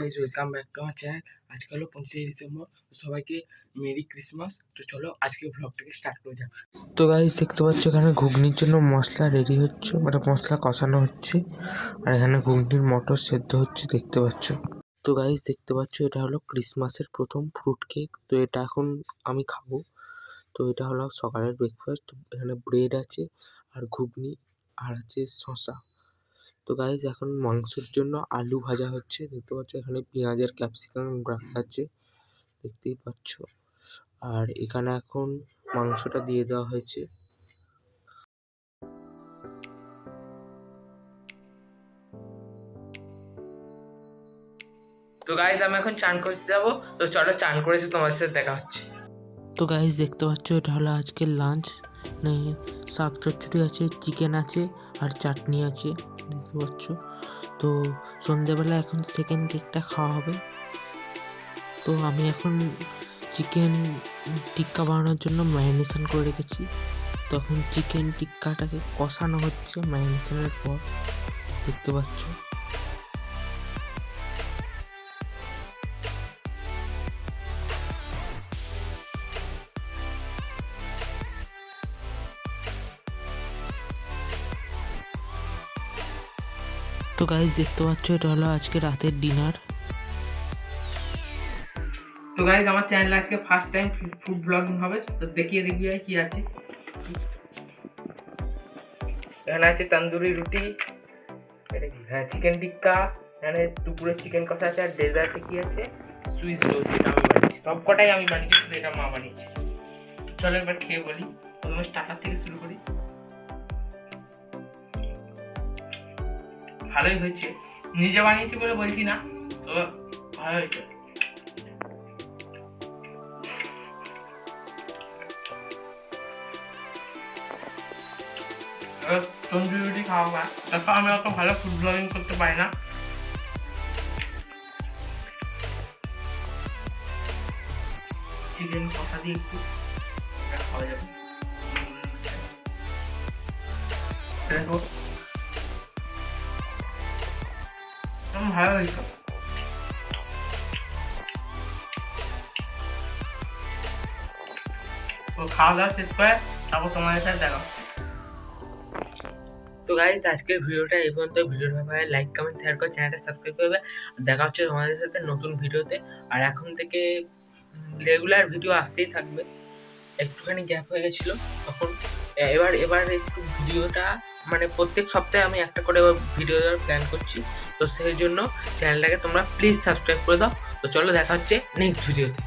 Guys welcome back to আমার channel. আজকে হলো 25 ডিসেম্বর। সবাইকে মেরি ক্রিসমাস। তো চলো আজকে ব্লগটাকে স্টার্ট করে যাক। তো গাইস দেখতে পাচ্ছ এখানে ঘুগনির জন্য মশলা রেডি হচ্ছে, মানে মশলা কষানো হচ্ছে, আর এখানে ঘুগনির মটর সেদ্ধ হচ্ছে দেখতে পাচ্ছ। তো গাইস দেখতে পাচ্ছ এটা হলো ক্রিসমাসের প্রথম ফ্রুট কেক। তো এটা এখন আমি খাবো। তো এটা হলো সকালের ব্রেকফাস্ট। এখানে ব্রেড আছে আর ঘুগনি আর আছে শসা। তো গাইজ এখন মাংসের জন্য আলু ভাজা হচ্ছে দেখতে পাচ্ছ, এখানে পেঁয়াজ আর ক্যাপসিকাম রাখা আছে দেখতেই পাচ্ছ। আর এখানে এখন মাংসটা দিয়ে দেওয়া হয়েছে। তো গাইজ আমি এখন চান করতে যাবো। তো চলো চান করেছি, তোমার সাথে দেখা হচ্ছে। তো গাইজ দেখতে পাচ্ছ এটা হলো আজকের লাঞ্চ। মানে শাক চচ্চড়ি আছে, চিকেন আছে আর চাটনি আছে দেখতে পাচ্ছ। তো সন্ধেবেলা এখন সেকেন্ড কেকটা খাওয়া হবে। তো আমি এখন চিকেন টিক্কা বানানোর জন্য ম্যারিনেশন করে রেখেছি। তখন চিকেন টিক্কাটাকে কষানো হচ্ছে ম্যারিনেশনের পর দেখতে পাচ্ছ। তো গাইজ দেখতে পাচ্ছ এটা হলো আজকে রাতের ডিনার। তো গাইজ আমার চ্যানেলে আজকে ফার্স্ট টাইম ফুড ব্লগিং হবে। তো দেখিয়ে দেখবি কি আছে। এখানে আছে তন্দুরি রুটি, হ্যাঁ চিকেন টিক্কা, এখানে দুপুরের চিকেন কষা আছে, আর ডেজার্টে কি আছে সুইস রোল, যেটা আমি বানিয়েছি। সব কটাই আমি বানিয়েছি, শুধু এটা মা বানিয়েছে। চলো একবার খেয়ে বলি। প্রথমে স্টার্টার থেকে শুরু করি। ভালোই হয়েছে, নিজে বানিয়েছি বলে বলছি না, তো ভালো হয়েছে। তন্দুরি রুটি খাওয়া, দেখো আমি অত ভালো ফুড ব্লগিং করতে পারি না। চিকেন কষা দিয়ে একটু খাওয়া যাবে। দেখো ভালো হয়েছে। তো খাওয়া দাওয়া শেষ করে তারপর তোমাদের সাথে দেখা। তো গাইজ আজকের ভিডিওটা এই পর্যন্ত। ভিডিওটা ভালো লাগলে লাইক কমেন্ট শেয়ার করে চ্যানেলটা সাবস্ক্রাইব করবে। দেখা হচ্ছে তোমাদের সাথে নতুন ভিডিওতে। আর এখন থেকে রেগুলার ভিডিও আসতেই থাকবে। একটুখানি গ্যাপ হয়ে গেছিলো তখন, এবার একটু ভিডিওটা মানে প্রত্যেক সপ্তাহে আমি একটা করে ভিডিও দেওয়ার প্ল্যান করছি। তো সেই জন্য চ্যানেলটাকে তোমরা প্লিজ সাবস্ক্রাইব করে দাও। তো চলো দেখা হচ্ছে নেক্সট ভিডিওতে।